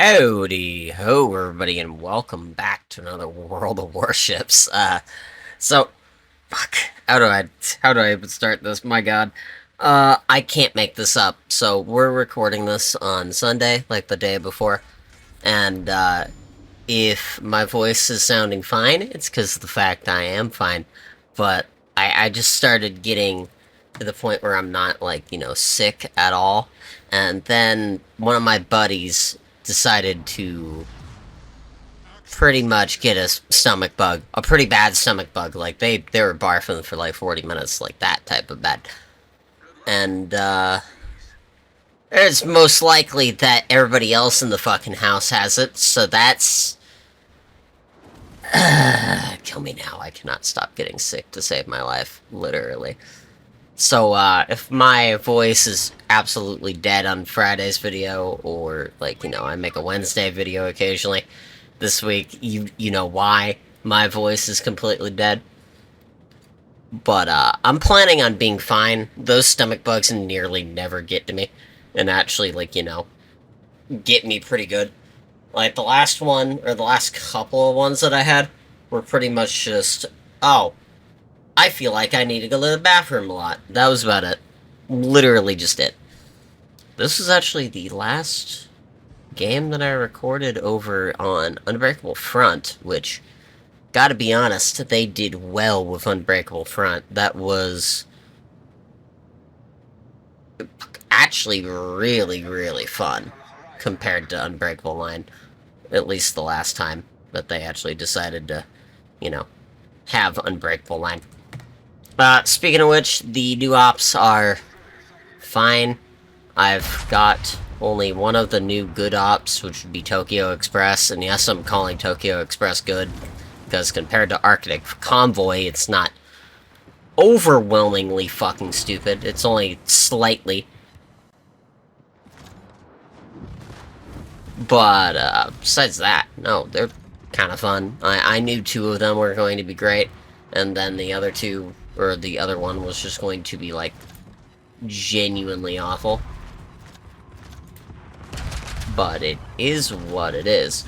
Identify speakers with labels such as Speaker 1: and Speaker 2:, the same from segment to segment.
Speaker 1: Howdy ho, everybody, and welcome back to another World of Warships. So, fuck, how do I even start this? My God, I can't make this up. So we're recording this on Sunday, like the day before, and if my voice is sounding fine, it's because of the fact I am fine. But I just started getting to the point where I'm not sick at all, and then one of my buddies decided to pretty much get a stomach bug, a pretty bad stomach bug. Like they were barfing for like 40 minutes, like that type of bad. And it's most likely that everybody else in the fucking house has it, so that's kill me now. I cannot stop getting sick to save my life, literally. So, if my voice is absolutely dead on Friday's video, or, I make a Wednesday video occasionally, this week, you know why my voice is completely dead. But, I'm planning on being fine. Those stomach bugs nearly never get to me, and actually, get me pretty good. Like, the last one, or the last couple of ones that I had, were pretty much just, oh, I feel like I need to go to the bathroom a lot. That was about it. Literally just it. This was actually the last game that I recorded over on Unbreakable Front, which, gotta be honest, they did well with Unbreakable Front. That was actually really, really fun compared to Unbreakable Line. At least the last time that they actually decided to, have Unbreakable Line. Speaking of which, the new ops are fine. I've got only one of the new good ops, which would be Tokyo Express, and yes, I'm calling Tokyo Express good, because compared to Arctic Convoy, it's not overwhelmingly fucking stupid. It's only slightly. But, besides that, no, they're kind of fun. I knew two of them were going to be great, and then the other two, or the other one, was just going to be, genuinely awful. But it is what it is.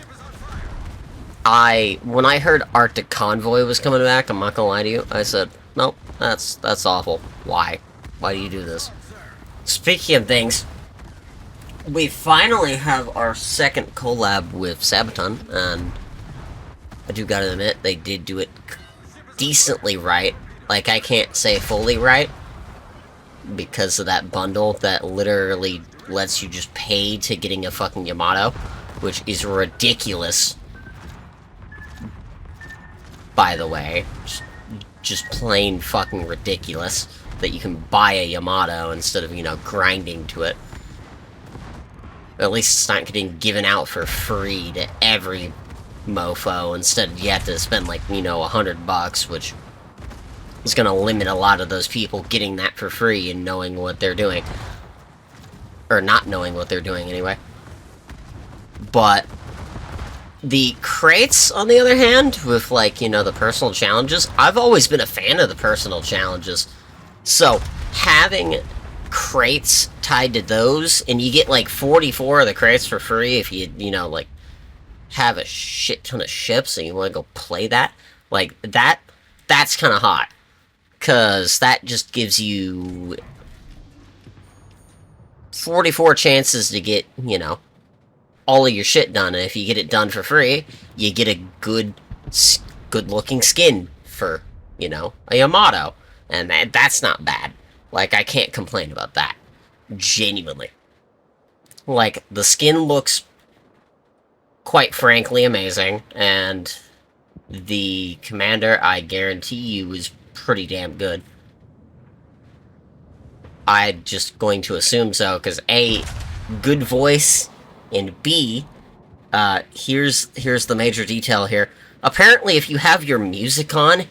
Speaker 1: When I heard Arctic Convoy was coming back, I'm not gonna lie to you, I said, nope, that's awful. Why? Why do you do this? Speaking of things, we finally have our second collab with Sabaton, and I do gotta admit, they did do it decently right. Like, I can't say fully right, because of that bundle that literally lets you just pay to getting a fucking Yamato, which is ridiculous, by the way. Just plain fucking ridiculous that you can buy a Yamato instead of, grinding to it. At least it's not getting given out for free to every mofo. Instead, you have to spend, $100, which is gonna limit a lot of those people getting that for free and knowing what they're doing. Or not knowing what they're doing, anyway. But the crates, on the other hand, with, the personal challenges, I've always been a fan of the personal challenges. So, having crates tied to those, and you get, 44 of the crates for free if you, have a shit ton of ships and you want to go play that, that's kind of hot. Because that just gives you 44 chances to get, all of your shit done. And if you get it done for free, you get a good-looking skin for, a Yamato. And that's not bad. I can't complain about that. Genuinely. The skin looks, quite frankly, amazing. And the commander, I guarantee you, is pretty damn good. I'm just going to assume so, because A, good voice, and B, here's the major detail here. Apparently, if you have your music on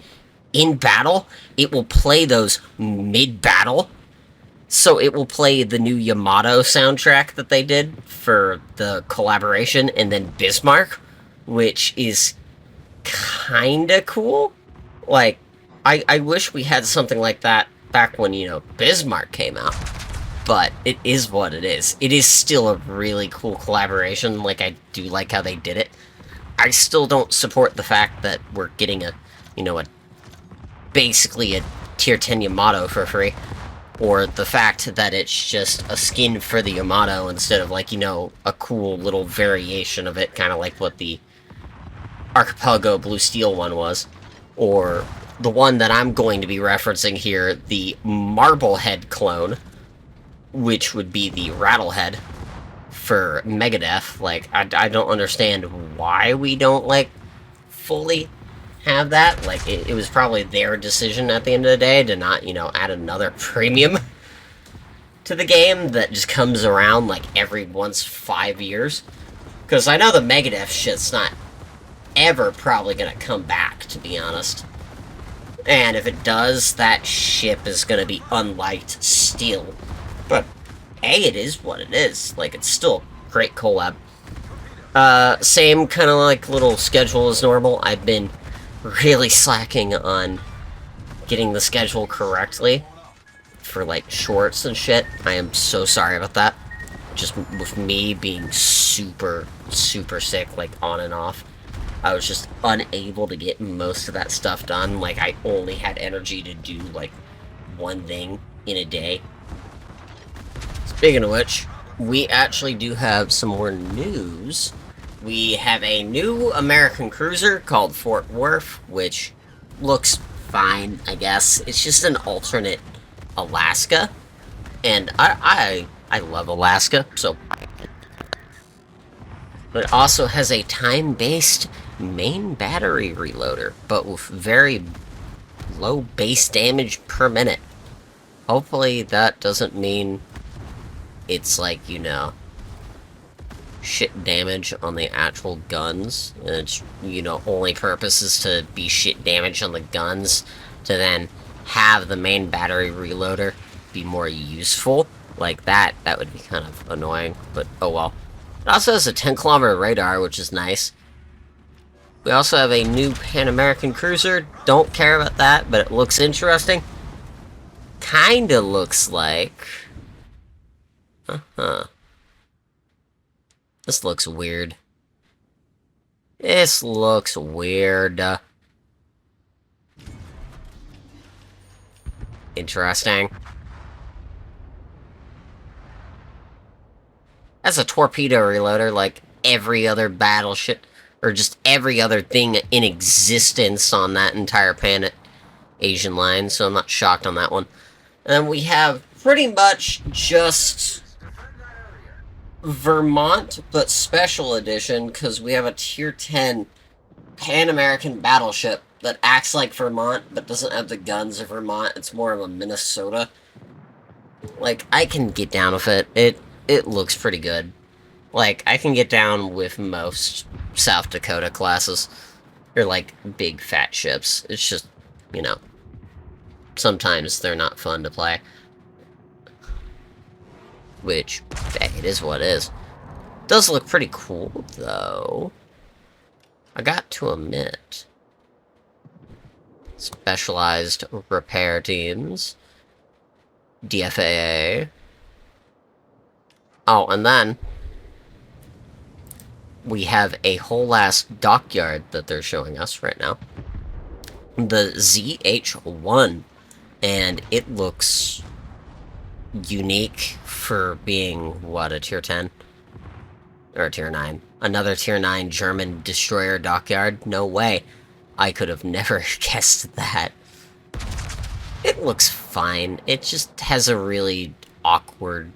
Speaker 1: in battle, it will play those mid-battle. So it will play the new Yamato soundtrack that they did for the collaboration, and then Bismarck, which is kinda cool. I wish we had something like that back when, Bismarck came out. but it is what it is. It is still a really cool collaboration. Like, I do like how they did it. I still don't support the fact that we're getting a, you know, basically a tier 10 Yamato for free. Or the fact that it's just a skin for the Yamato instead of, like, you know, a cool little variation of it, kind of like what the Archipelago Blue Steel one was. Or the one that I'm going to be referencing here, the Marblehead clone, which would be the Rattlehead for Megadeth. Like, I don't understand why we don't, like, fully have that. Like, it was probably their decision at the end of the day to not, you know, add another premium to the game that just comes around, like, every once 5 years. Because I know the Megadeth shit's not ever probably gonna come back, to be honest. And if it does, that ship is gonna be unliked still. But, hey, it is what it is. Like, it's still a great collab. Same kind of, like, little schedule as normal. I've been really slacking on getting the schedule correctly for, like, shorts and shit. I am so sorry about that. Just with me being super, super sick, like, on and off. I was just unable to get most of that stuff done. Like, I only had energy to do, like, one thing in a day. Speaking of which, we actually do have some more news. We have a new American cruiser called Fort Worth, which looks fine, I guess. It's just an alternate Alaska, and I love Alaska, so... It also has a time-based main battery reloader, but with very low base damage per minute. Hopefully that doesn't mean it's like, you know, shit damage on the actual guns, and its, you know, only purpose is to be shit damage on the guns, to then have the main battery reloader be more useful. Like that would be kind of annoying, but oh well. It also has a 10-kilometer radar, which is nice. We also have a new Pan-American cruiser. Don't care about that, but it looks interesting. Kinda looks like... This looks weird. This looks weird. Interesting. That's a torpedo reloader, like every other battleship, or just every other thing in existence on that entire Pan-Asian line, so I'm not shocked on that one. And then we have pretty much just Vermont, but special edition, because we have a tier 10 Pan-American battleship that acts like Vermont, but doesn't have the guns of Vermont. It's more of a Minnesota. Like, I can get down with it. It looks pretty good. Like, I can get down with most South Dakota classes. Or, like, big fat ships. It's just, you know, sometimes they're not fun to play. Which, hey, it is what it is. Does look pretty cool, though. I got to admit. Specialized repair teams. DFAA. Oh, and then we have a whole ass dockyard that they're showing us right now. The ZH-1. And it looks unique for being, what, a tier 10? Or a tier 9. Another tier 9 German destroyer dockyard? No way. I could have never guessed that. It looks fine. It just has a really awkward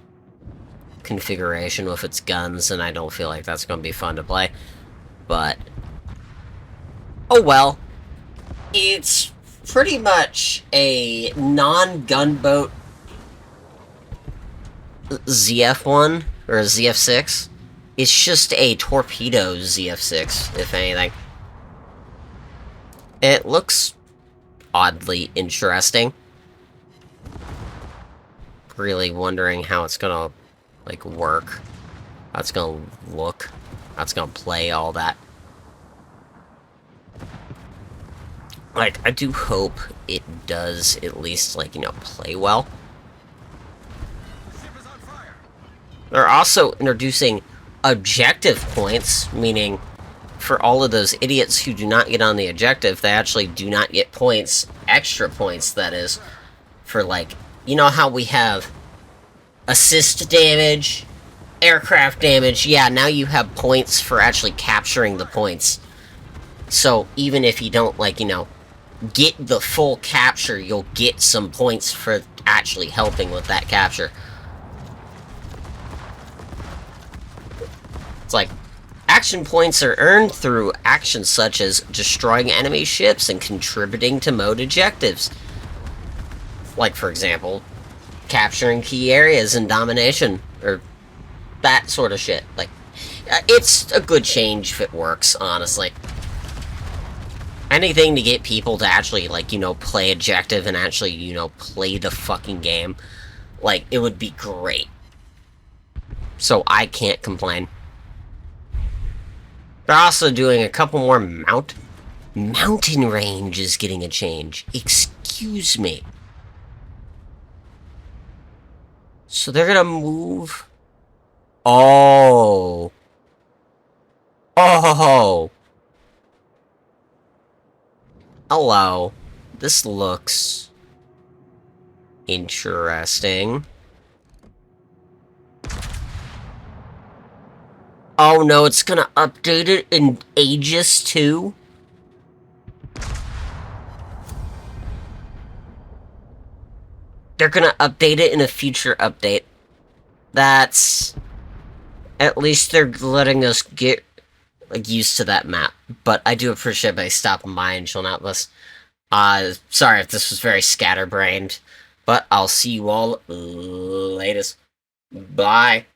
Speaker 1: configuration with its guns, and I don't feel like that's going to be fun to play. But, oh well. It's pretty much a non-gunboat ZF-1, or a ZF-6. It's just a torpedo ZF-6, if anything. It looks oddly interesting. Really wondering how it's gonna, like, work. How it's gonna look. How it's gonna play, all that. Like, I do hope it does at least, like, you know, play well. They're also introducing objective points, meaning for all of those idiots who do not get on the objective, they actually do not get points, extra points, that is, for, like, you know how we have assist damage, aircraft damage? Yeah, now you have points for actually capturing the points. So even if you don't, like, you know, get the full capture, you'll get some points for actually helping with that capture. It's like, action points are earned through actions such as destroying enemy ships and contributing to mode objectives. Like, for example, capturing key areas in domination, or that sort of shit. Like, it's a good change if it works, honestly. Anything to get people to actually, like, you know, play objective and actually, you know, play the fucking game. Like, it would be great. So I can't complain. They're also doing a couple more mountain range is getting a change. Excuse me. So they're gonna move... Oh. Oh. Hello. This looks... interesting. Oh no, it's gonna update it in Aegis too? They're gonna update it in a future update. That's... At least they're letting us get, like, used to that map. But I do appreciate they stopping by and chilling out with us. Sorry if this was very scatterbrained. But I'll see you all later. Bye.